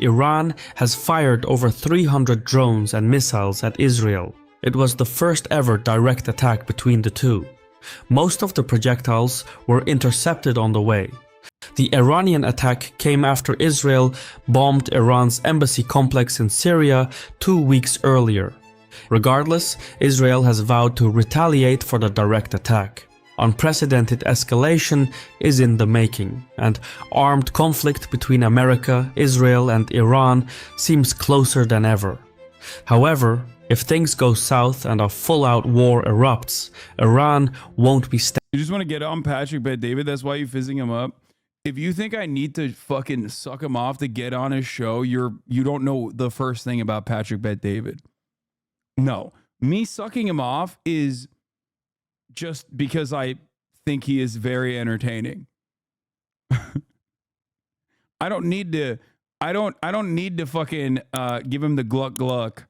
Iran has fired over 300 drones and missiles at Israel. It was the first ever direct attack between the two. Most of the projectiles were intercepted on the way. The Iranian attack came after Israel bombed Iran's embassy complex in Syria 2 weeks earlier. Regardless, Israel has vowed to retaliate for the direct attack. Unprecedented escalation is in the making, and armed conflict between America, Israel, and Iran seems closer than ever. However, if things go south and a full-out war erupts, Iran won't be You just want to get on Patrick Bet David? That's why you're fizzing him up? If you think I need to fucking suck him off to get on his show, you don't know the first thing about Patrick Bet David. No, me sucking him off is just because I think he is very entertaining. I don't need to fucking give him the gluck gluck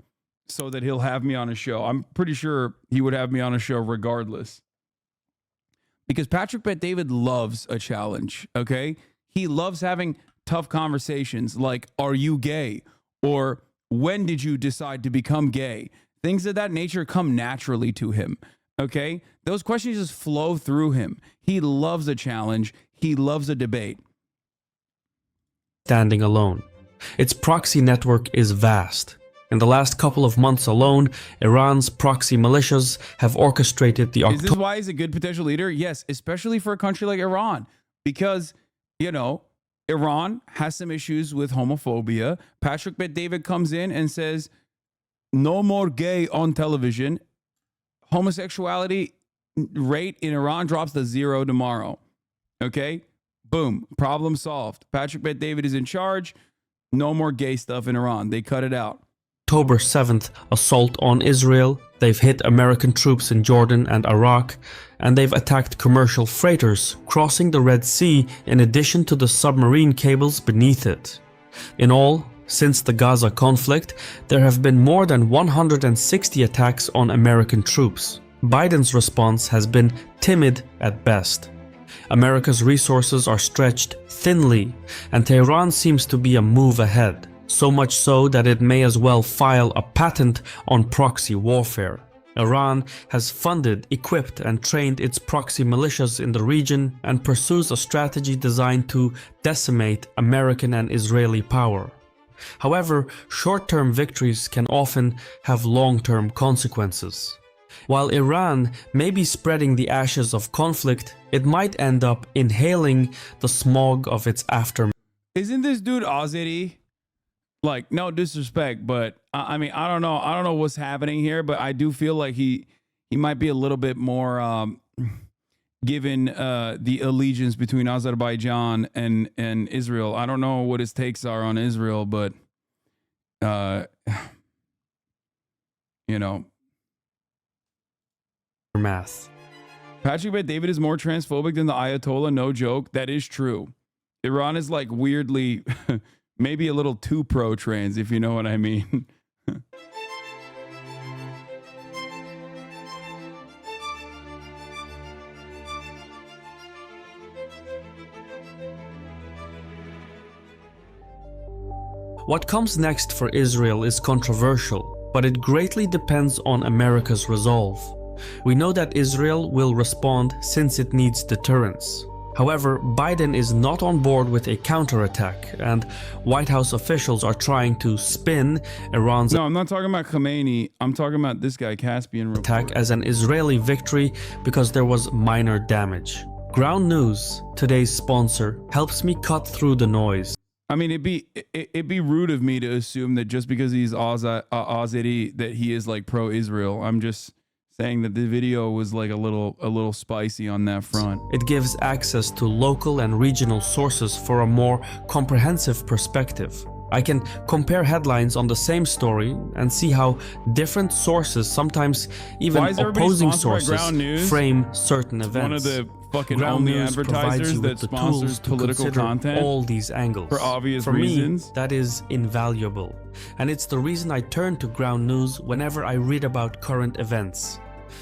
so that he'll have me on a show. I'm pretty sure he would have me on a show regardless. Because Patrick Bet David loves a challenge, okay? He loves having tough conversations like, are you gay? Or when did you decide to become gay? Things of that nature come naturally to him, okay? Those questions just flow through him. He loves a challenge. He loves a debate. Standing alone. Its proxy network is vast. In the last couple of months alone, Iran's proxy militias have orchestrated the Is this why he's a good potential leader? Yes, especially for a country like Iran. Because, you know, Iran has some issues with homophobia. Patrick Bet David comes in and says, no more gay on television. Homosexuality rate in Iran drops to 0 tomorrow. Okay? Boom. Problem solved. Patrick Bet David is in charge. No more gay stuff in Iran. They cut it out. October 7th assault on Israel. They've hit American troops in Jordan and Iraq, and they've attacked commercial freighters crossing the Red Sea in addition to the submarine cables beneath it. In all, since the Gaza conflict, there have been more than 160 attacks on American troops. Biden's response has been timid at best. America's resources are stretched thinly, and Tehran seems to be a move ahead. So much so that it may as well file a patent on proxy warfare. Iran has funded, equipped, and trained its proxy militias in the region and pursues a strategy designed to decimate American and Israeli power. However, short-term victories can often have long-term consequences. While Iran may be spreading the ashes of conflict, it might end up inhaling the smog of its aftermath. Isn't this dude Azeri? Like, no disrespect, but I mean, I don't know what's happening here, but I do feel like he might be a little bit more given the allegiance between Azerbaijan and Israel. I don't know what his takes are on Israel, but you know, Math. Patrick Bet David is more transphobic than the Ayatollah. No joke. That is true. Iran is like weirdly. Maybe a little too pro-trans, if you know what I mean. What comes next for Israel is controversial, but it greatly depends on America's resolve. We know that Israel will respond since it needs deterrence. However, Biden is not on board with a counterattack, and White House officials are trying to spin Iran's No, I'm not talking about Khomeini. I'm talking about this guy, Caspian attack as an Israeli victory because there was minor damage. Ground News, today's sponsor, helps me cut through the noise. I mean, it'd be rude of me to assume that just because he's Azeri that he is like pro-Israel. I'm just saying that the video was like a little spicy on that front. It gives access to local and regional sources for a more comprehensive perspective. I can compare headlines on the same story and see how different sources, sometimes even opposing sources, frame certain events. One of the fucking Ground only News advertisers that sponsors political content all these angles. For obvious For reasons. me, that is invaluable. And it's the reason I turn to Ground News whenever I read about current events.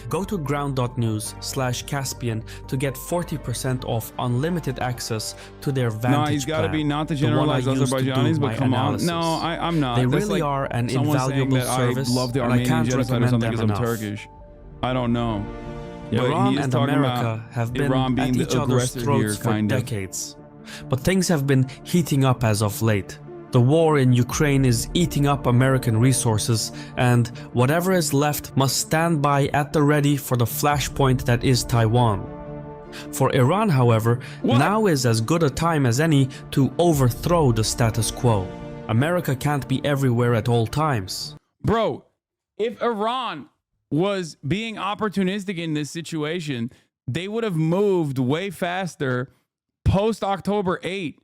Go to ground.news/Caspian to get 40% off unlimited access to their Vantage No, he's got to plan, be not to the one I generalize used to do Azerbaijanis, my but come analysis. on. No, I'm not. They That's really like are an someone saying invaluable that service, I love the and I Armenian can't genocide or recommend something them because I'm enough. Turkish. I don't know. But Iran he is and talking America about have been Iran being at the each other's aggressor throats here, for kind of. decades. But things have been heating up as of late. The war in Ukraine is eating up American resources, and whatever is left must stand by at the ready for the flashpoint that is Taiwan. For Iran, however, now is as good a time as any to overthrow the status quo. America can't be everywhere at all times. Bro, if Iran was being opportunistic in this situation, they would have moved way faster post October 8.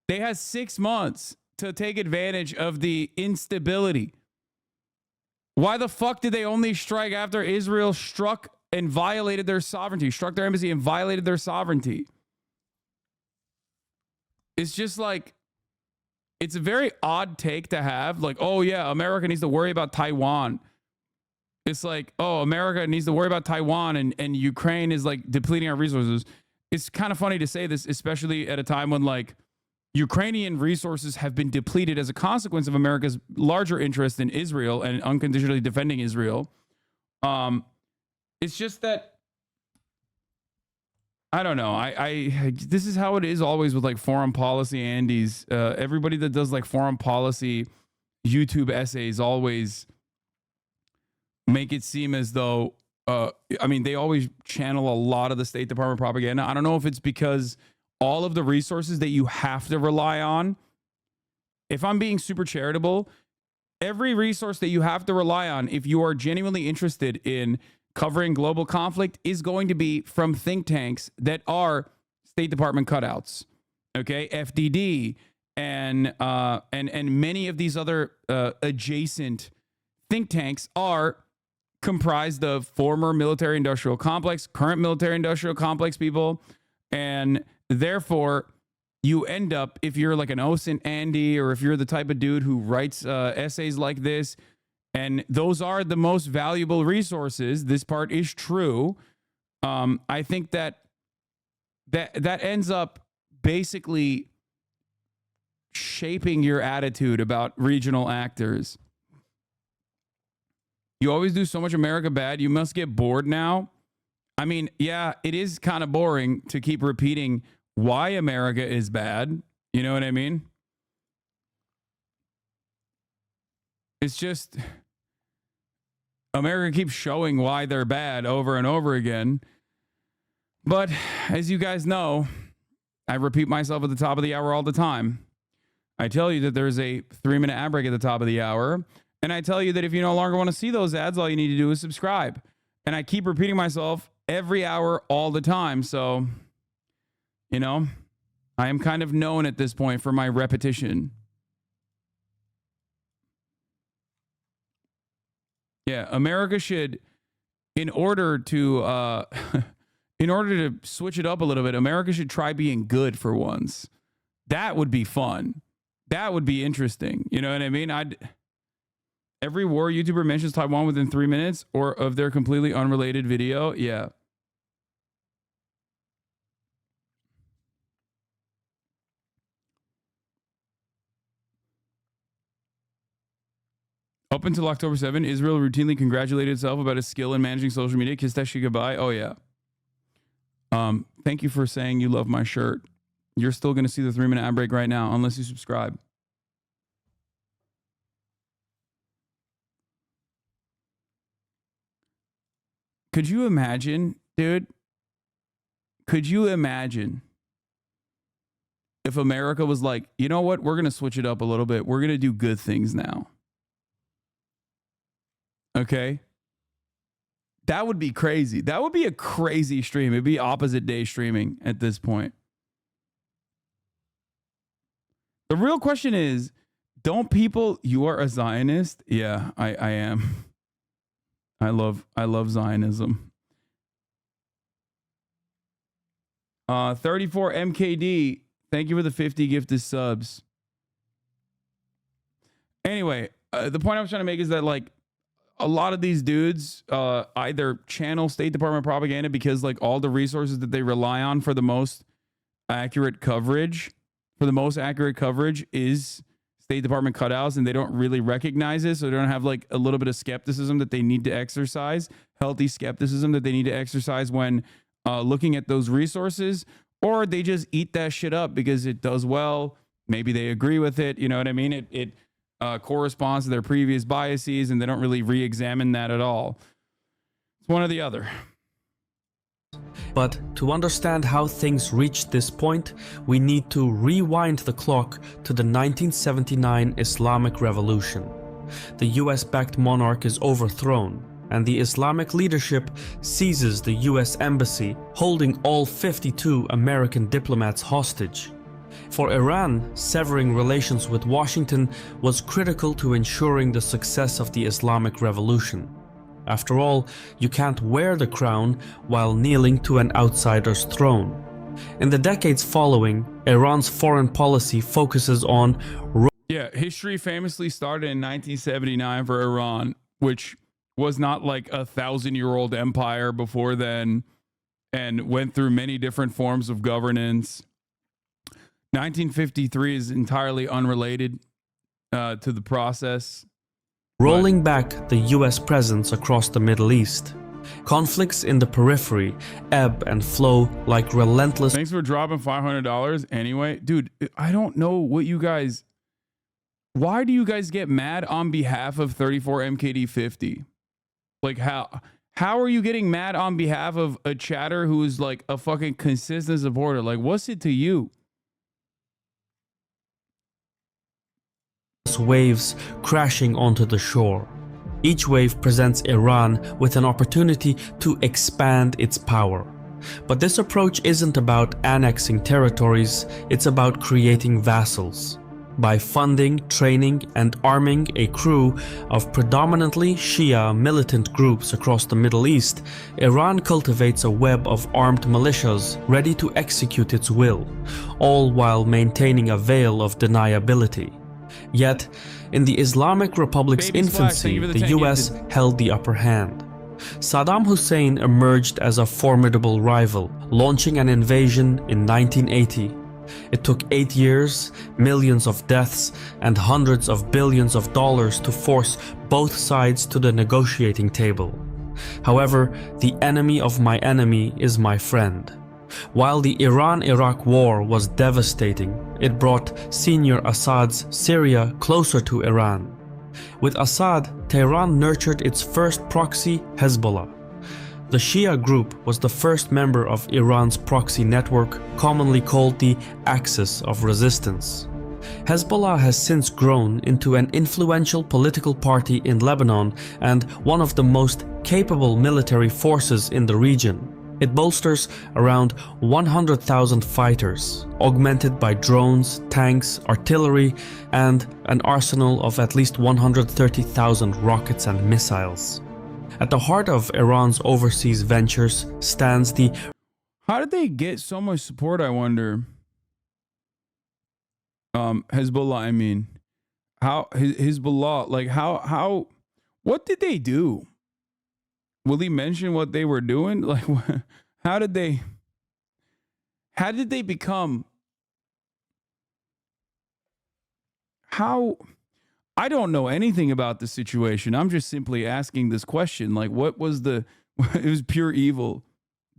They had 6 months to take advantage of the instability. Why the fuck did they only strike after Israel struck and violated their sovereignty, struck their embassy and violated their sovereignty? It's just like, it's a very odd take to have. Like, oh yeah, America needs to worry about Taiwan. It's like, oh, America needs to worry about Taiwan and Ukraine is like depleting our resources. It's kind of funny to say this, especially at a time when like Ukrainian resources have been depleted as a consequence of America's larger interest in Israel and unconditionally defending Israel. It's just that, I don't know. I this is how it is always with like foreign policy Andes. Everybody that does like foreign policy YouTube essays always make it seem as though, I mean, they always channel a lot of the State Department propaganda. I don't know if it's because all of the resources that you have to rely on, if I'm being super charitable, every resource that you have to rely on, if you are genuinely interested in covering global conflict, is going to be from think tanks that are State Department cutouts. Okay, FDD and many of these other adjacent think tanks are comprised of former military-industrial complex, current military-industrial complex people, and therefore you end up, if you're like an OSINT Andy, or if you're the type of dude who writes essays like this, and those are the most valuable resources, this part is true. I think that ends up basically shaping your attitude about regional actors. You always do so much America bad, you must get bored now. I mean, yeah, it is kind of boring to keep repeating why America is bad. You know what I mean? It's just America keeps showing why they're bad over and over again. But as you guys know, I repeat myself at the top of the hour all the time. I tell you that there's a 3-minute ad break at the top of the hour. And I tell you that if you no longer want to see those ads, all you need to do is subscribe. And I keep repeating myself every hour all the time. So, you know, I am kind of known at this point for my repetition. Yeah, America should, in order to switch it up a little bit, America should try being good for once. That would be fun. That would be interesting. You know what I mean? Every war YouTuber mentions Taiwan within 3 minutes or of their completely unrelated video. Yeah. Up until October 7, Israel routinely congratulated itself about its skill in managing social media. Kiss that shit goodbye. Oh, yeah. Thank you for saying you love my shirt. You're still going to see the 3-minute ad break right now, unless you subscribe. Could you imagine, dude? Could you imagine if America was like, you know what? We're going to switch it up a little bit. We're going to do good things now. Okay? That would be crazy. That would be a crazy stream. It'd be opposite day streaming at this point. The real question is, don't people, you are a Zionist? Yeah, I am. I love Zionism. 34 MKD. Thank you for the 50 gifted subs. Anyway, the point I was trying to make is that, like, a lot of these dudes either channel State Department propaganda because like all the resources that they rely on for the most accurate coverage, is State Department cutouts, and they don't really recognize it. So they don't have like a little bit of skepticism that they need to exercise, healthy skepticism that they need to exercise when looking at those resources, or they just eat that shit up because it does well. Maybe they agree with it. You know what I mean? It corresponds to their previous biases, and they don't really re-examine that at all. It's one or the other. But to understand how things reached this point, we need to rewind the clock to the 1979 Islamic Revolution. The US-backed monarch is overthrown, and the Islamic leadership seizes the US embassy, holding all 52 American diplomats hostage. For Iran, severing relations with Washington was critical to ensuring the success of the Islamic Revolution. After all, you can't wear the crown while kneeling to an outsider's throne. In the decades following, Iran's foreign policy focuses on... history famously started in 1979 for Iran, which was not like a 1,000-year-old empire before then, and went through many different forms of governance. 1953 is entirely unrelated to the process. Rolling back the US presence across the Middle East. Conflicts in the periphery ebb and flow like relentless... Thanks for dropping $500 anyway. Dude, I don't know what you guys... Why do you guys get mad on behalf of 34 MKD50? Like how are you getting mad on behalf of a chatter who is like a fucking consistent supporter? Like, what's it to you? Waves crashing onto the shore. Each wave presents Iran with an opportunity to expand its power. But this approach isn't about annexing territories, it's about creating vassals. By funding, training, and arming a crew of predominantly Shia militant groups across the Middle East, Iran cultivates a web of armed militias ready to execute its will, all while maintaining a veil of deniability. Yet, in the Islamic Republic's infancy, the US held the upper hand. Saddam Hussein emerged as a formidable rival, launching an invasion in 1980. It took 8 years, millions of deaths, and hundreds of billions of dollars to force both sides to the negotiating table. However, the enemy of my enemy is my friend. While the Iran-Iraq war was devastating, it brought Senior Assad's Syria closer to Iran. With Assad, Tehran nurtured its first proxy, Hezbollah. The Shia group was the first member of Iran's proxy network, commonly called the Axis of Resistance. Hezbollah has since grown into an influential political party in Lebanon and one of the most capable military forces in the region. It bolsters around 100,000 fighters, augmented by drones, tanks, artillery, and an arsenal of at least 130,000 rockets and missiles. At the heart of Iran's overseas ventures stands the... How did they get so much support, I wonder? Hezbollah, I mean. How, Hezbollah, like how, what did they do? Will he mention what they were doing? Like, how did they become? How? I don't know anything about the situation. I'm just simply asking this question. Like, what was it was pure evil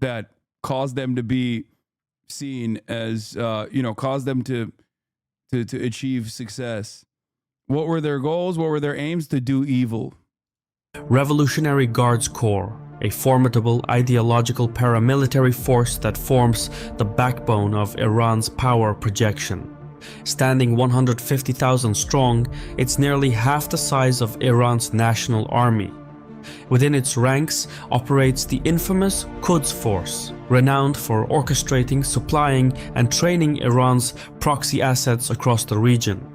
that caused them to be seen as, caused them to achieve success. What were their goals? What were their aims? To do evil. Revolutionary Guards Corps, a formidable ideological paramilitary force that forms the backbone of Iran's power projection. Standing 150,000 strong, it's nearly half the size of Iran's national army. Within its ranks operates the infamous Quds Force, renowned for orchestrating, supplying, and training Iran's proxy assets across the region.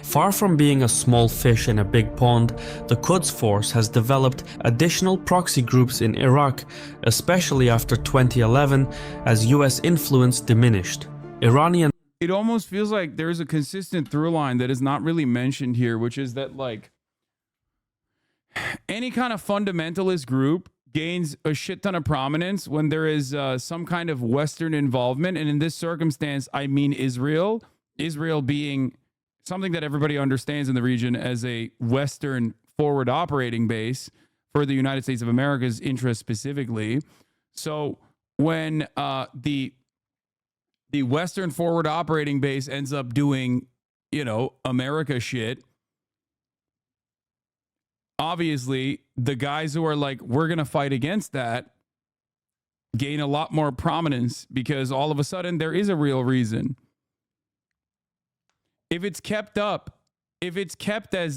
Far from being a small fish in a big pond, the Quds Force has developed additional proxy groups in Iraq, especially after 2011 as US influence diminished. Iranian... It almost feels like there's a consistent through line that is not really mentioned here, which is that, like, any kind of fundamentalist group gains a shit ton of prominence when there is some kind of Western involvement. And in this circumstance, I mean Israel. Israel being something that everybody understands in the region as a Western forward operating base for the United States of America's interest specifically. So when the Western forward operating base ends up doing, America shit, obviously the guys who are like, we're going to fight against that, gain a lot more prominence because all of a sudden there is a real reason. If it's kept up, if it's kept as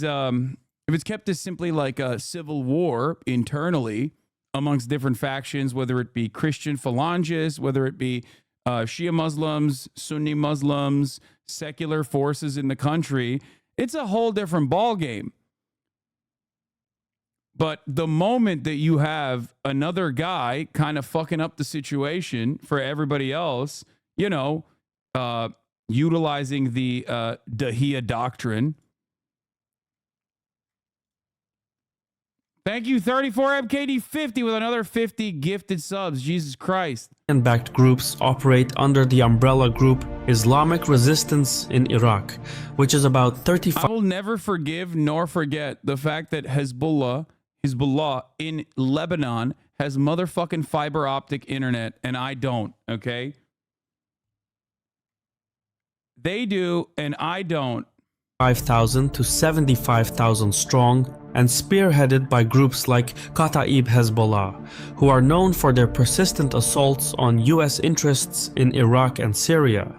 simply like a civil war internally amongst different factions, whether it be Christian phalanges, whether it be Shia Muslims, Sunni Muslims, secular forces in the country, it's a whole different ballgame. But the moment that you have another guy kind of fucking up the situation for everybody else, utilizing the Dahia doctrine. Thank you, 34MKD50 with another 50 gifted subs. Jesus Christ. And backed groups operate under the umbrella group Islamic Resistance in Iraq, which is about 35. I will never forgive nor forget the fact that Hezbollah in Lebanon has motherfucking fiber optic internet and I don't, okay? They do and I don't. 5,000 to 75,000 strong and spearheaded by groups like Kataib Hezbollah, who are known for their persistent assaults on US interests in Iraq and Syria.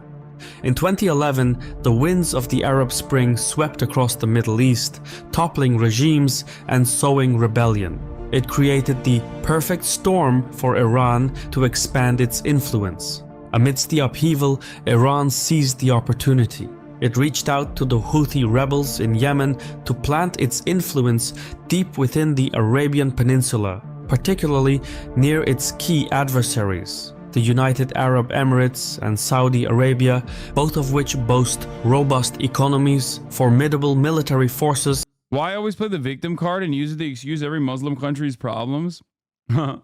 In 2011, the winds of the Arab Spring swept across the Middle East, toppling regimes and sowing rebellion. It created the perfect storm for Iran to expand its influence. Amidst the upheaval, Iran seized the opportunity. It reached out to the Houthi rebels in Yemen to plant its influence deep within the Arabian Peninsula, particularly near its key adversaries, the United Arab Emirates and Saudi Arabia, both of which boast robust economies, formidable military forces. Why always play the victim card and use the excuse every Muslim country's problems? What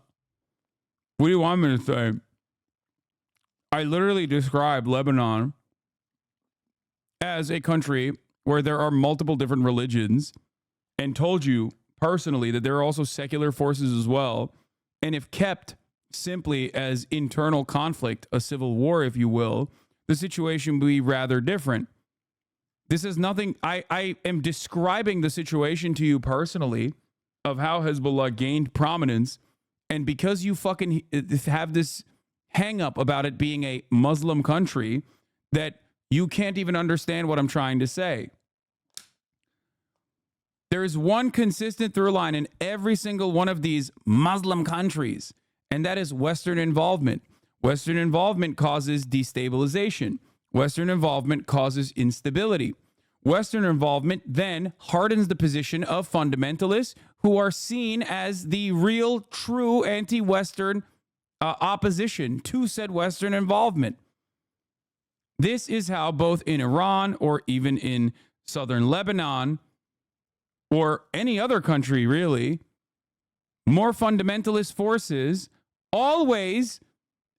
do you want me to say? I literally described Lebanon as a country where there are multiple different religions and told you personally that there are also secular forces as well. And if kept simply as internal conflict, a civil war, if you will, the situation would be rather different. This is nothing. I am describing the situation to you personally of how Hezbollah gained prominence. And because you fucking have this hang up about it being a Muslim country, that you can't even understand what I'm trying to say. There is one consistent through line in every single one of these Muslim countries, and that is Western involvement. Western involvement causes destabilization. Western involvement causes instability. Western involvement then hardens the position of fundamentalists who are seen as the real, true anti-Western opposition to said Western involvement. This is how both in Iran or even in southern Lebanon or any other country really, more fundamentalist forces always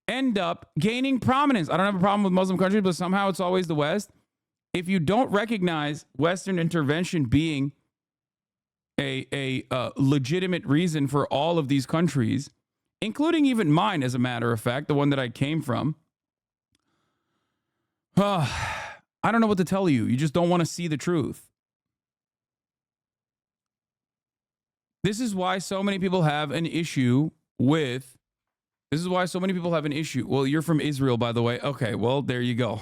end up gaining prominence. I don't have a problem with Muslim countries, but somehow it's always the West. If you don't recognize Western intervention being a legitimate reason for all of these countries, including even mine, as a matter of fact, the one that I came from, I don't know what to tell you. You just don't want to see the truth. This is why so many people have an issue with... Well, you're from Israel, by the way. Okay, well, there you go.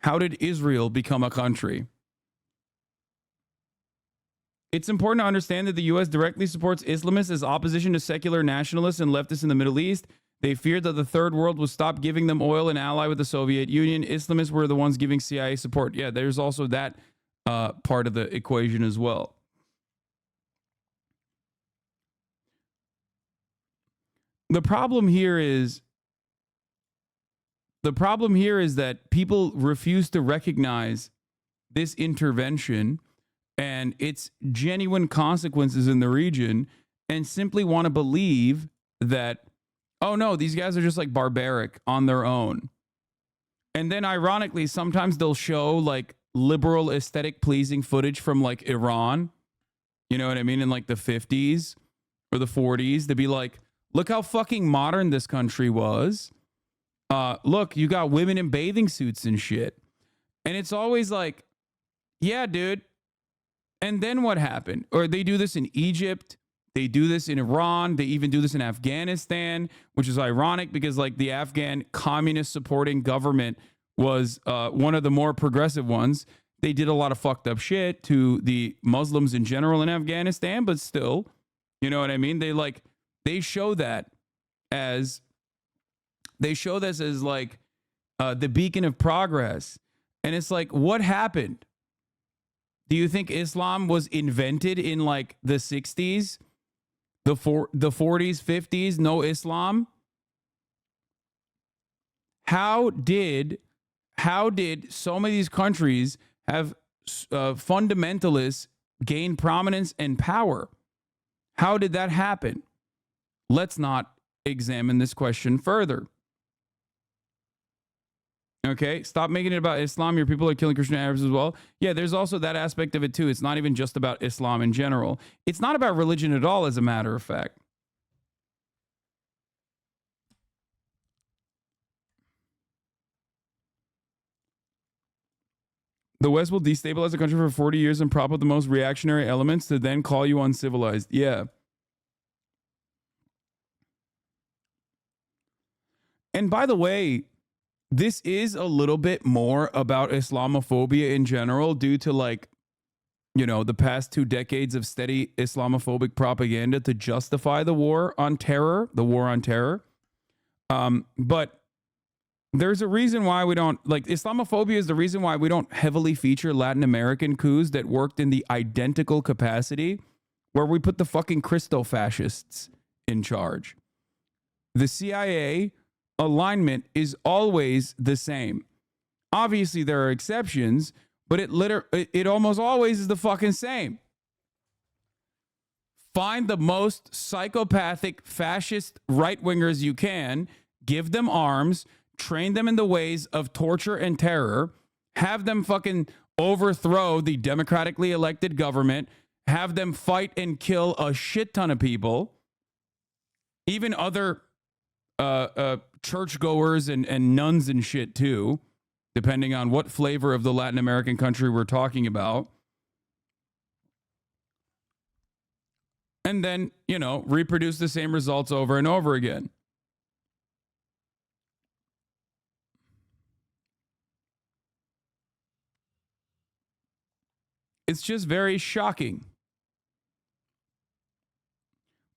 How did Israel become a country? It's important to understand that the U.S. directly supports Islamists as opposition to secular nationalists and leftists in the Middle East. They feared that the third world would stop giving them oil and ally with the Soviet Union. Islamists were the ones giving CIA support. Yeah, there's also that part of the equation as well. The problem here is that people refuse to recognize this intervention and its genuine consequences in the region, and simply want to believe that, oh no, these guys are just like barbaric on their own. And then ironically, sometimes they'll show like liberal aesthetic pleasing footage from like Iran, you know what I mean, in like the 50s or the 40s, to be like, look how fucking modern this country was. Look, you got women in bathing suits and shit. And it's always like, yeah, dude. And then what happened? Or they do this in Egypt. They do this in Iran. They even do this in Afghanistan, which is ironic because like the Afghan communist supporting government was one of the more progressive ones. They did a lot of fucked up shit to the Muslims in general in Afghanistan, but still, you know what I mean? They show that as this as like the beacon of progress. And it's like, what happened? Do you think Islam was invented in like the 60s? The 40s, 50s, no Islam? How did so many of these countries have fundamentalists gain prominence and power? How did that happen? Let's not examine this question further. Okay, stop making it about Islam. Your people are killing Christian Arabs as well. Yeah, there's also that aspect of it too. It's not even just about Islam in general. It's not about religion at all, as a matter of fact. The West will destabilize the country for 40 years and prop up the most reactionary elements to then call you uncivilized. Yeah. And by the way, this is a little bit more about Islamophobia in general due to like, you know, the past 2 decades of steady Islamophobic propaganda to justify the war on terror. But there's a reason why we don't, like, Islamophobia is the reason why we don't heavily feature Latin American coups that worked in the identical capacity where we put the fucking Christo-fascists in charge. The CIA alignment is always the same. Obviously, there are exceptions, but it almost always is the fucking same. Find the most psychopathic fascist right-wingers you can, give them arms, train them in the ways of torture and terror, have them fucking overthrow the democratically elected government, have them fight and kill a shit ton of people, even other churchgoers and nuns and shit too, depending on what flavor of the Latin American country we're talking about. And then, you know, reproduce the same results over and over again. It's just very shocking.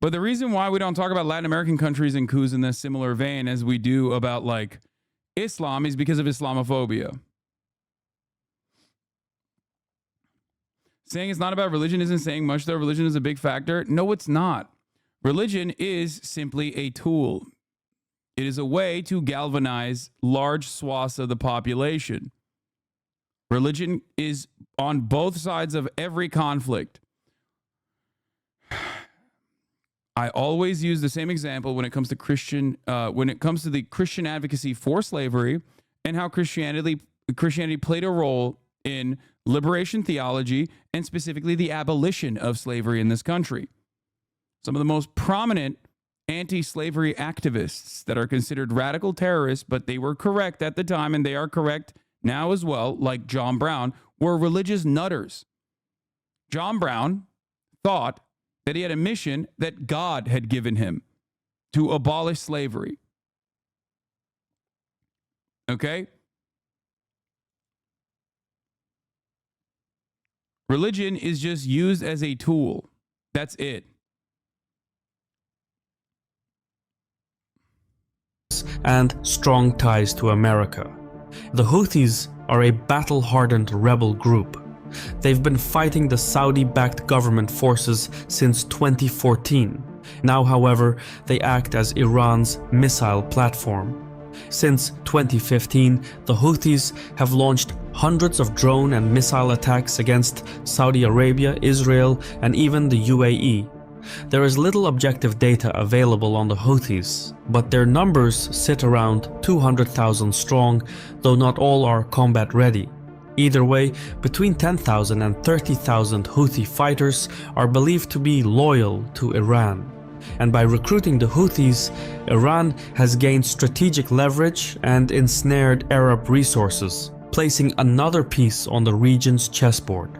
But the reason why we don't talk about Latin American countries and coups in this similar vein as we do about like Islam is because of Islamophobia. Saying it's not about religion isn't saying much, though. Religion is a big factor. No, it's not. Religion is simply a tool. It is a way to galvanize large swaths of the population. Religion is on both sides of every conflict. I always use the same example when it comes to the Christian advocacy for slavery and how Christianity played a role in liberation theology and specifically the abolition of slavery in this country. Some of the most prominent anti-slavery activists that are considered radical terrorists, but they were correct at the time and they are correct now as well, like John Brown, were religious nutters. John Brown thought that he had a mission that God had given him to abolish slavery. Okay? Religion is just used as a tool. That's it. And strong ties to America. The Houthis are a battle-hardened rebel group. They've been fighting the Saudi-backed government forces since 2014. Now, however, they act as Iran's missile platform. Since 2015, the Houthis have launched hundreds of drone and missile attacks against Saudi Arabia, Israel, and even the UAE. There is little objective data available on the Houthis, but their numbers sit around 200,000 strong, though not all are combat ready. Either way, between 10,000 and 30,000 Houthi fighters are believed to be loyal to Iran. And by recruiting the Houthis, Iran has gained strategic leverage and ensnared Arab resources, placing another piece on the region's chessboard.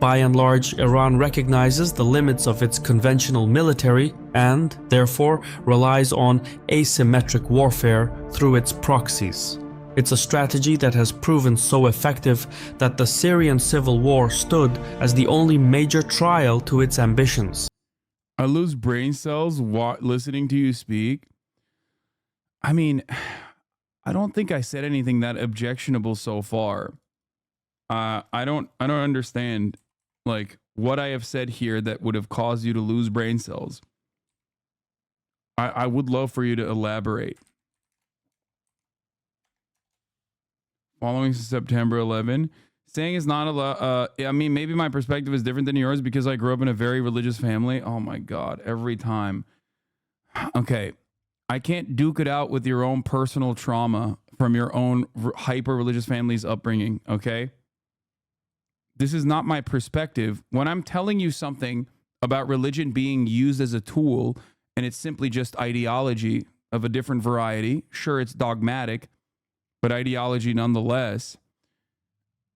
By and large, Iran recognizes the limits of its conventional military and, therefore, relies on asymmetric warfare through its proxies. It's a strategy that has proven so effective that the Syrian civil war stood as the only major trial to its ambitions. I lose brain cells listening to you speak. I mean, I don't think I said anything that objectionable so far. I don't understand like what I have said here that would have caused you to lose brain cells. I would love for you to elaborate. Following September 11, saying it's not allowed. I mean, maybe my perspective is different than yours because I grew up in a very religious family. Oh my God, every time. Okay, I can't duke it out with your own personal trauma from your own hyper-religious family's upbringing, okay? This is not my perspective. When I'm telling you something about religion being used as a tool and it's simply just ideology of a different variety, sure, it's dogmatic, but ideology nonetheless,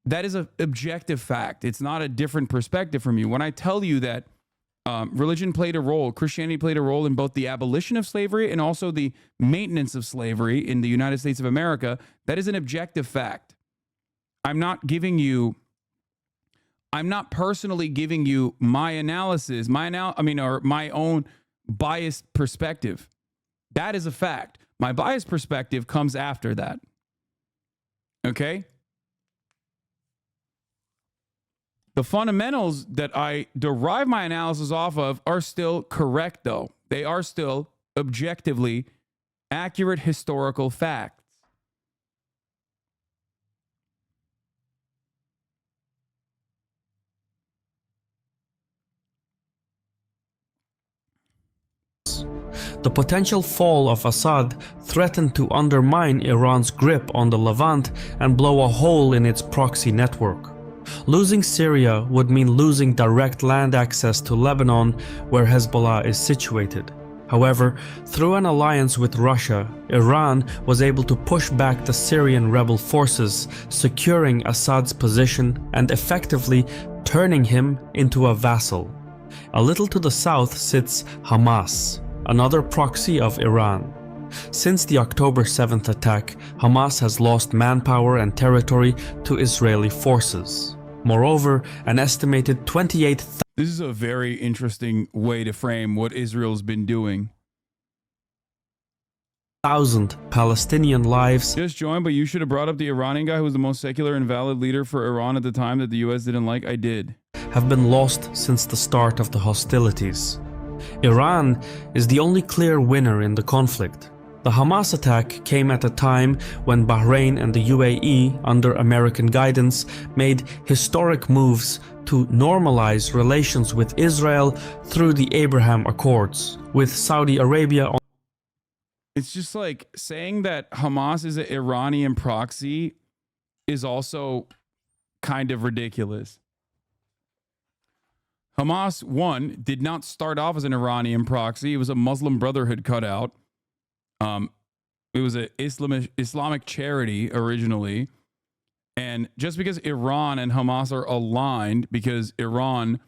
that is an objective fact. It's not a different perspective from you. When I tell you that religion played a role, Christianity played a role in both the abolition of slavery and also the maintenance of slavery in the United States of America, that is an objective fact. I'm not personally giving you my analysis, or my own biased perspective. That is a fact. My biased perspective comes after that. Okay? The fundamentals that I derive my analysis off of are still correct, though. They are still objectively accurate historical facts. The potential fall of Assad threatened to undermine Iran's grip on the Levant and blow a hole in its proxy network. Losing Syria would mean losing direct land access to Lebanon, where Hezbollah is situated. However, through an alliance with Russia, Iran was able to push back the Syrian rebel forces, securing Assad's position and effectively turning him into a vassal. A little to the south sits Hamas, another proxy of Iran. Since the October 7th attack, Hamas has lost manpower and territory to Israeli forces. Moreover, an estimated 28,000. This is a very interesting way to frame what Israel's been doing. Palestinian lives Just joined, but you should have brought up the Iranian guy who was the most secular and valid leader for Iran at the time that the US didn't like. I did. Have been lost since the start of the hostilities. Iran is the only clear winner in the conflict. The Hamas attack came at a time when Bahrain and the UAE, under American guidance, made historic moves to normalize relations with Israel through the Abraham Accords, with Saudi Arabia on. It's just like saying that Hamas is an Iranian proxy is also kind of ridiculous. Hamas, one, did not start off as an Iranian proxy. It was a Muslim Brotherhood cutout. It was an Islamic charity originally. And just because Iran and Hamas are aligned, because Iran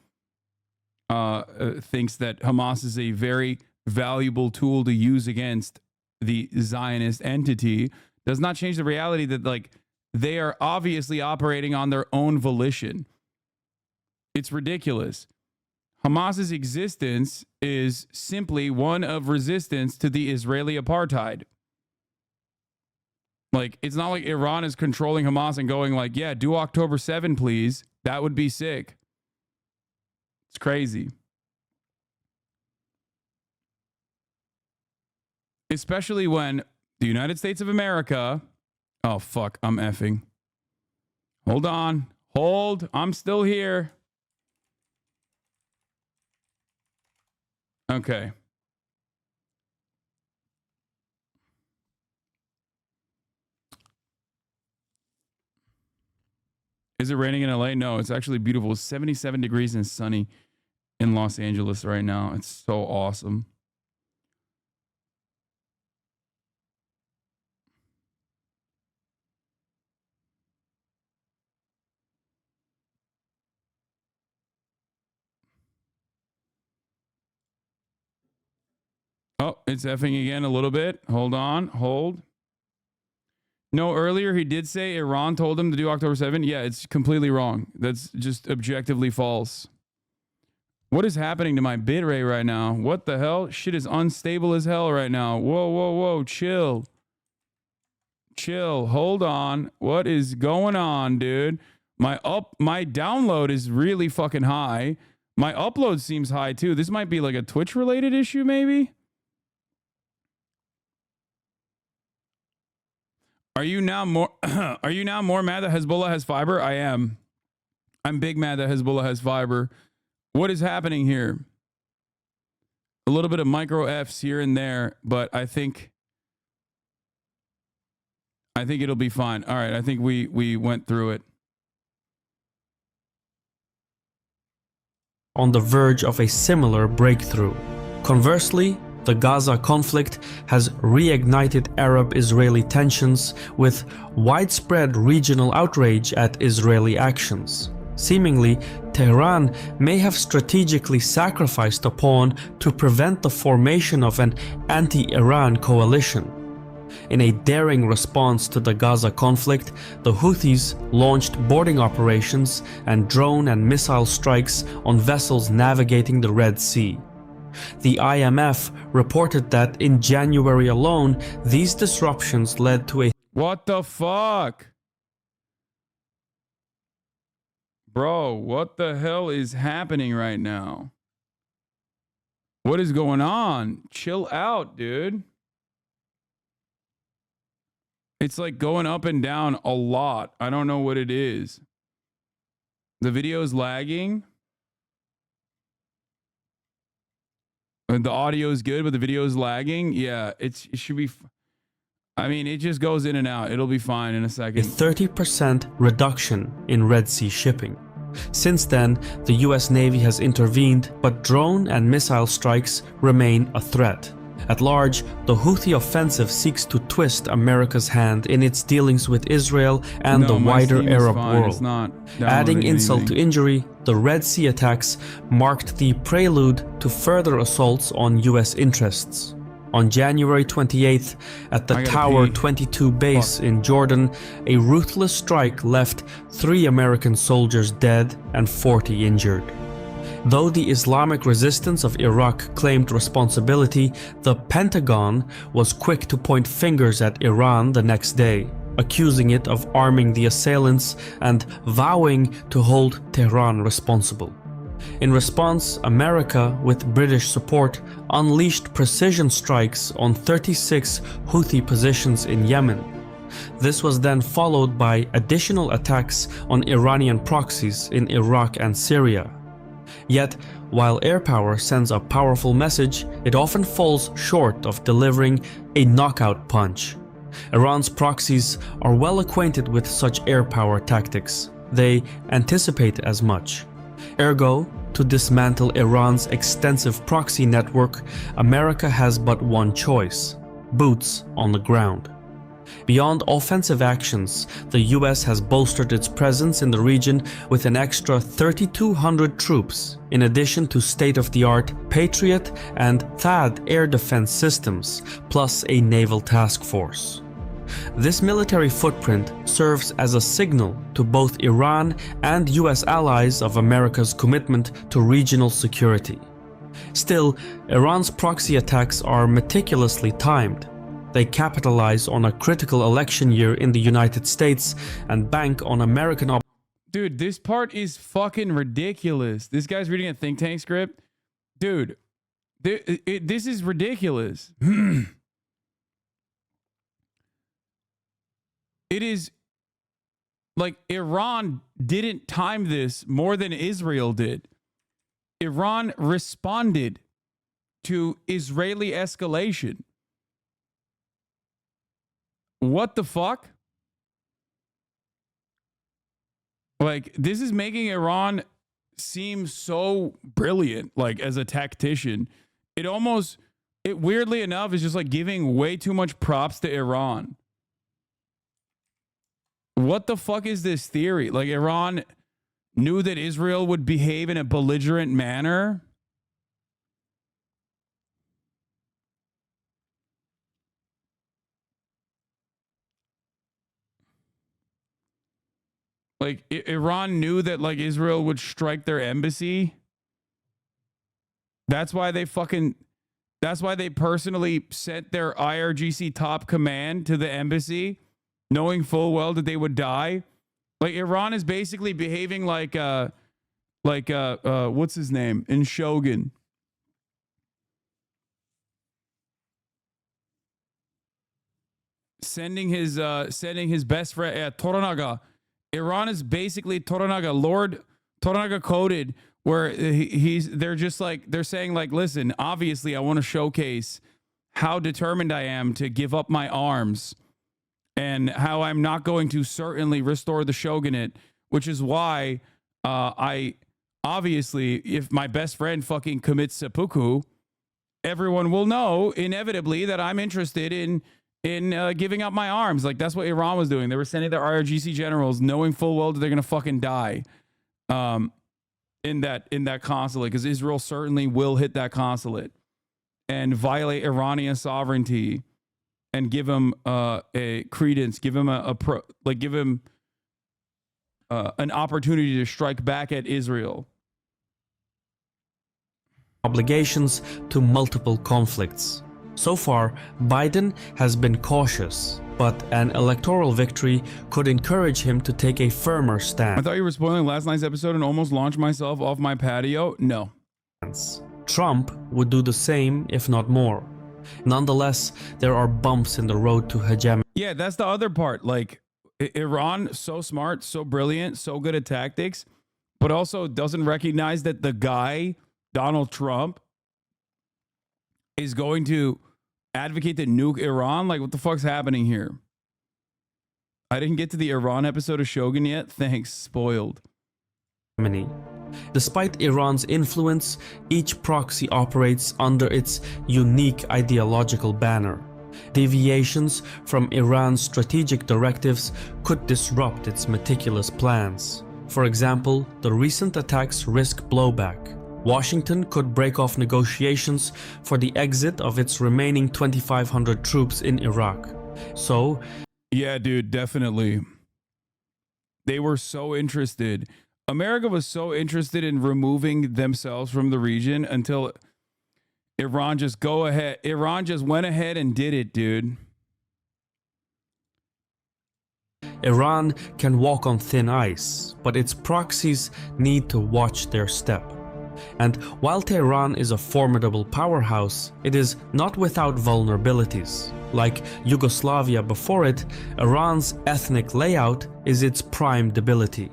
thinks that Hamas is a very valuable tool to use against the Zionist entity, does not change the reality that like they are obviously operating on their own volition. It's ridiculous. Hamas's existence is simply one of resistance to the Israeli apartheid. Like, it's not like Iran is controlling Hamas and going like, yeah, do October 7, please. That would be sick. It's crazy. Especially when the United States of America. Oh, fuck. I'm effing. Hold on. Hold. I'm still here. Okay. Is it raining in LA? No, it's actually beautiful. It's 77 degrees and sunny in Los Angeles right now. It's so awesome. Oh, it's effing again a little bit. Hold on. Hold. No, earlier he did say Iran told him to do October 7. Yeah, it's completely wrong. That's just objectively false. What is happening to my bitrate right now? What the hell? Shit is unstable as hell right now. Whoa, whoa, whoa. Chill. Chill. Hold on. What is going on, dude? My download is really fucking high. My upload seems high too. This might be like a Twitch related issue maybe. Are you now more mad that Hezbollah has fiber? I am. I'm big mad that Hezbollah has fiber. What is happening here? A little bit of micro Fs here and there, but I think it'll be fine. All right, I think we went through it. On the verge of a similar breakthrough. Conversely, the Gaza conflict has reignited Arab-Israeli tensions with widespread regional outrage at Israeli actions. Seemingly, Tehran may have strategically sacrificed a pawn to prevent the formation of an anti-Iran coalition. In a daring response to the Gaza conflict, the Houthis launched boarding operations and drone and missile strikes on vessels navigating the Red Sea. The IMF reported that in January alone, these disruptions led to a... What the fuck? Bro, what the hell is happening right now? What is going on? Chill out, dude. It's like going up and down a lot. I don't know what it is. The video is lagging. The audio is good, but the video is lagging. Yeah, it should be... I mean, it just goes in and out. It'll be fine in a second. A 30% reduction in Red Sea shipping. Since then, the US Navy has intervened, but drone and missile strikes remain a threat. At large, the Houthi offensive seeks to twist America's hand in its dealings with Israel and the wider Arab world. Adding insult to injury, the Red Sea attacks marked the prelude to further assaults on US interests. On January 28th, at the Tower 22 base in Jordan, a ruthless strike left 3 American soldiers dead and 40 injured. Though the Islamic resistance of Iraq claimed responsibility, the Pentagon was quick to point fingers at Iran the next day, accusing it of arming the assailants and vowing to hold Tehran responsible. In response, America, with British support, unleashed precision strikes on 36 Houthi positions in Yemen. This was then followed by additional attacks on Iranian proxies in Iraq and Syria. Yet, while air power sends a powerful message, it often falls short of delivering a knockout punch. Iran's proxies are well acquainted with such air power tactics. They anticipate as much. Ergo, to dismantle Iran's extensive proxy network, America has but one choice: boots on the ground. Beyond offensive actions, the US has bolstered its presence in the region with an extra 3,200 troops, in addition to state-of-the-art Patriot and THAAD air defense systems, plus a naval task force. This military footprint serves as a signal to both Iran and US allies of America's commitment to regional security. Still, Iran's proxy attacks are meticulously timed. They capitalize on a critical election year in the United States and bank on American... Dude, this part is fucking ridiculous. This guy's reading a think tank script. Dude, this is ridiculous. It is like Iran didn't time this more than Israel did. Iran responded to Israeli escalation. What the fuck? Like, this is making Iran seem so brilliant, like, as a tactician. It weirdly enough is just like giving way too much props to Iran. What the fuck is this theory? Like, Iran knew that Israel would behave in a belligerent manner. Like, Iran knew that, like, Israel would strike their embassy. That's why they personally sent their IRGC top command to the embassy, knowing full well that they would die. Like, Iran is basically behaving like what's his name in Shogun? Sending his best friend Toranaga. Iran is basically Toranaga, Lord Toranaga coded, where they're saying like, listen, obviously I want to showcase how determined I am to give up my arms and how I'm not going to certainly restore the shogunate, which is why I obviously, if my best friend fucking commits seppuku, everyone will know inevitably that I'm interested in giving up my arms. Like, that's what Iran was doing. They were sending their IRGC generals knowing full well that they're gonna fucking die in that consulate, because Israel certainly will hit that consulate and violate Iranian sovereignty and give him a credence, give him an opportunity to strike back at Israel. Obligations to multiple conflicts. So far, Biden has been cautious, but an electoral victory could encourage him to take a firmer I stance. thought you were spoiling last night's episode and almost launched myself off my patio. No. Trump would do the same, if not more. Nonetheless, there are bumps in the road to hegemony. Yeah, that's the other part. Like, Iran, so smart, so brilliant, so good at tactics, but also doesn't recognize that the guy, Donald Trump, is going to advocate to nuke Iran. Like, what the fuck's happening here? I didn't get to the Iran episode of Shogun yet. Thanks, spoiled. Despite Iran's influence, each proxy operates under its unique ideological banner. Deviations from Iran's strategic directives could disrupt its meticulous plans. For example, the recent attacks risk blowback. Washington could break off negotiations for the exit of its remaining 2,500 troops in Iraq. So, yeah, dude, definitely. They were so interested. America was so interested in removing themselves from the region until Iran just went ahead and did it, dude. Iran can walk on thin ice, but its proxies need to watch their step. And while Tehran is a formidable powerhouse, it is not without vulnerabilities. Like Yugoslavia before it, Iran's ethnic layout is its prime debility.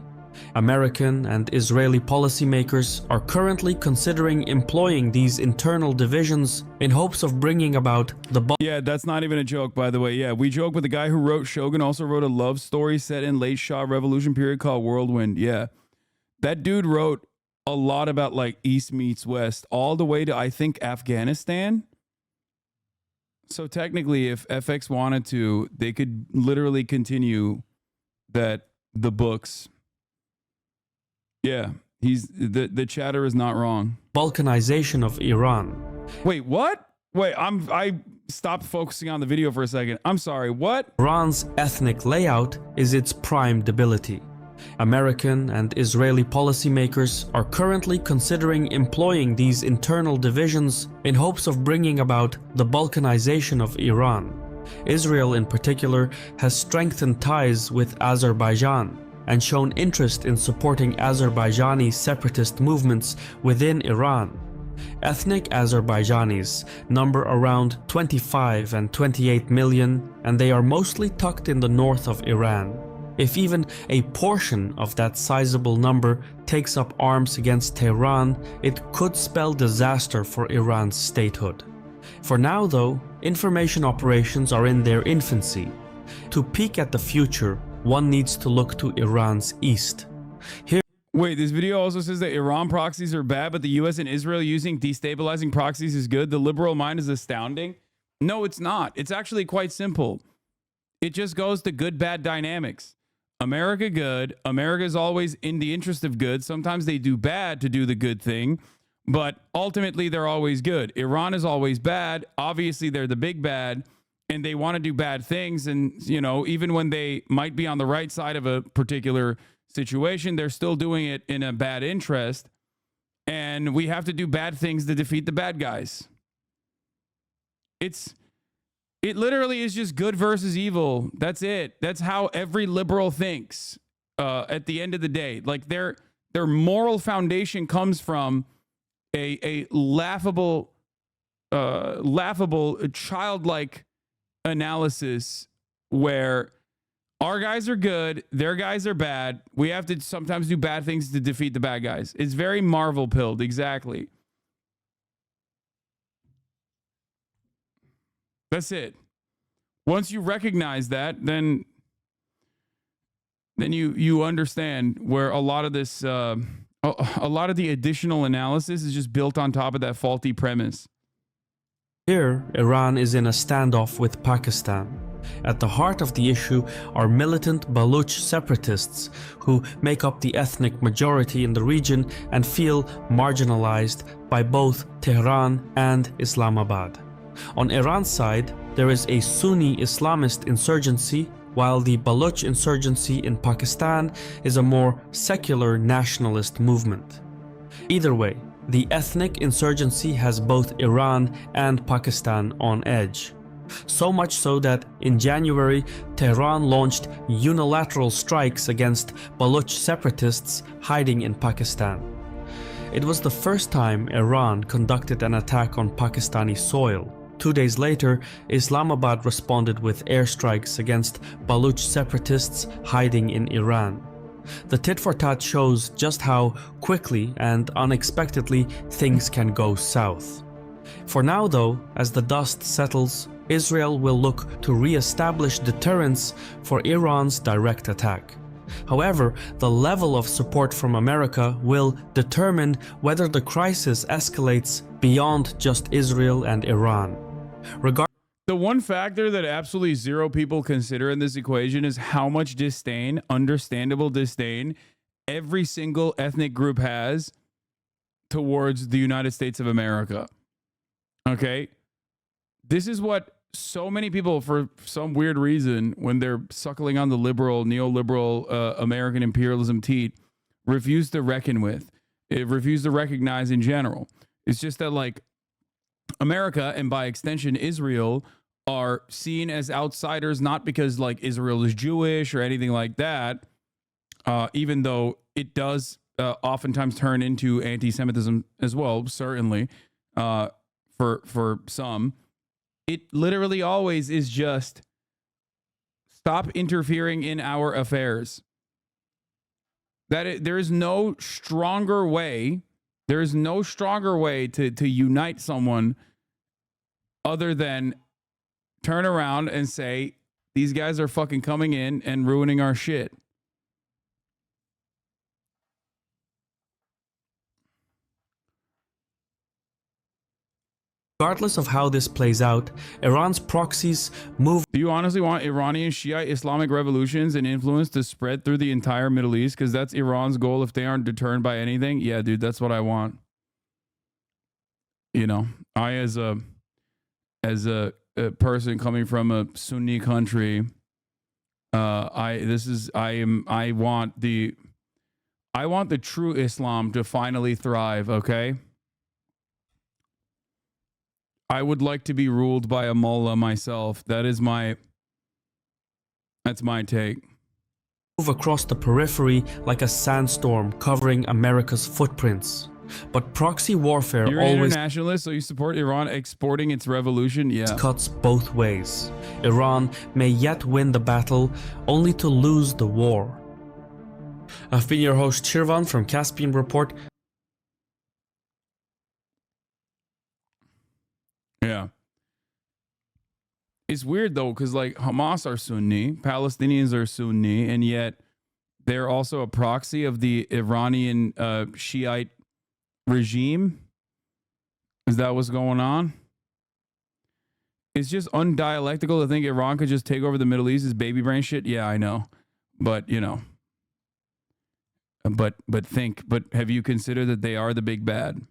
American and Israeli policymakers are currently considering employing these internal divisions in hopes of bringing about the Yeah, that's not even a joke, by the way. Yeah, we joke, but the guy who wrote Shogun also wrote a love story set in late Shah Revolution period called Whirlwind. Yeah, that dude wrote a lot about like East meets West, all the way to, I think, Afghanistan. So technically, if FX wanted to, they could literally continue the books. Yeah, the chatter is not wrong. balkanization of Iran. Wait, what? Wait, I stopped focusing on the video for a second. I'm sorry, what? Iran's ethnic layout is its prime debility. American and Israeli policymakers are currently considering employing these internal divisions in hopes of bringing about the balkanization of Iran. Israel in particular has strengthened ties with Azerbaijan and shown interest in supporting Azerbaijani separatist movements within Iran. Ethnic Azerbaijanis number around 25 and 28 million, and they are mostly tucked in the north of Iran. If even a portion of that sizable number takes up arms against Tehran, it could spell disaster for Iran's statehood. For now though, information operations are in their infancy. To peek at the future, one needs to look to Iran's east. Here Wait, this video also says that Iran proxies are bad, but the US and Israel using destabilizing proxies is good. The liberal mind is astounding. No, it's not. It's actually quite simple. It just goes to good, bad dynamics. America good. America is always in the interest of good. Sometimes they do bad to do the good thing, but ultimately they're always good. Iran is always bad. Obviously, they're the big bad, and they want to do bad things. And, you know, even when they might be on the right side of a particular situation, they're still doing it in a bad interest, and we have to do bad things to defeat the bad guys. It literally is just good versus evil. That's it. That's how every liberal thinks at the end of the day. Like their moral foundation comes from a laughable childlike analysis where our guys are good, their guys are bad. We have to sometimes do bad things to defeat the bad guys. It's very Marvel pilled, exactly. That's it. Once you recognize that, then you understand where a lot of this, a lot of the additional analysis is just built on top of that faulty premise. Here, Iran is in a standoff with Pakistan. At the heart of the issue are militant Baluch separatists who make up the ethnic majority in the region and feel marginalized by both Tehran and Islamabad. On Iran's side, there is a Sunni Islamist insurgency, while the Baluch insurgency in Pakistan is a more secular nationalist movement. Either way, the ethnic insurgency has both Iran and Pakistan on edge. So much so that in January, Tehran launched unilateral strikes against Baluch separatists hiding in Pakistan. It was the first time Iran conducted an attack on Pakistani soil. 2 days later, Islamabad responded with airstrikes against Baluch separatists hiding in Iran. The tit-for-tat shows just how quickly and unexpectedly things can go south. For now though, as the dust settles, Israel will look to re-establish deterrence for Iran's direct attack. However, the level of support from America will determine whether the crisis escalates beyond just Israel and Iran. The one factor that absolutely zero people consider in this equation is how much disdain, understandable disdain, every single ethnic group has towards the United States of America. Okay? This is what so many people, for some weird reason, when they're suckling on the liberal, neoliberal American imperialism teat, refuse to reckon with. It refuse to recognize in general. It's just that, like, America, and by extension Israel, are seen as outsiders, not because like Israel is Jewish or anything like that, even though it does oftentimes turn into anti-Semitism as well, certainly, for some. It literally always is just stop interfering in our affairs. There is no stronger way. There is no stronger way to unite someone other than turn around and say, these guys are fucking coming in and ruining our shit. Regardless of how this plays out, Iran's proxies move. Do you honestly want Iranian Shia Islamic revolutions and influence to spread through the entire Middle East? Because that's Iran's goal if they aren't deterred by anything. Yeah, dude, that's what I want. You know, I as a person coming from a Sunni country, I want the true Islam to finally thrive, okay? I would like to be ruled by a mullah myself. That's my take. Move across the periphery like a sandstorm covering America's footprints. But proxy warfare You're an always internationalist, so you support Iran exporting its revolution? Yeah. cuts both ways. Iran may yet win the battle, only to lose the war. I've been your host Shirvan from Caspian Report. Yeah. It's weird though, because like Hamas are Sunni, Palestinians are Sunni, and yet they're also a proxy of the Iranian Shiite regime. Is that what's going on? It's just undialectical to think Iran could just take over the Middle East as baby brain shit. Yeah, I know. But, you know. But have you considered that they are the big bad?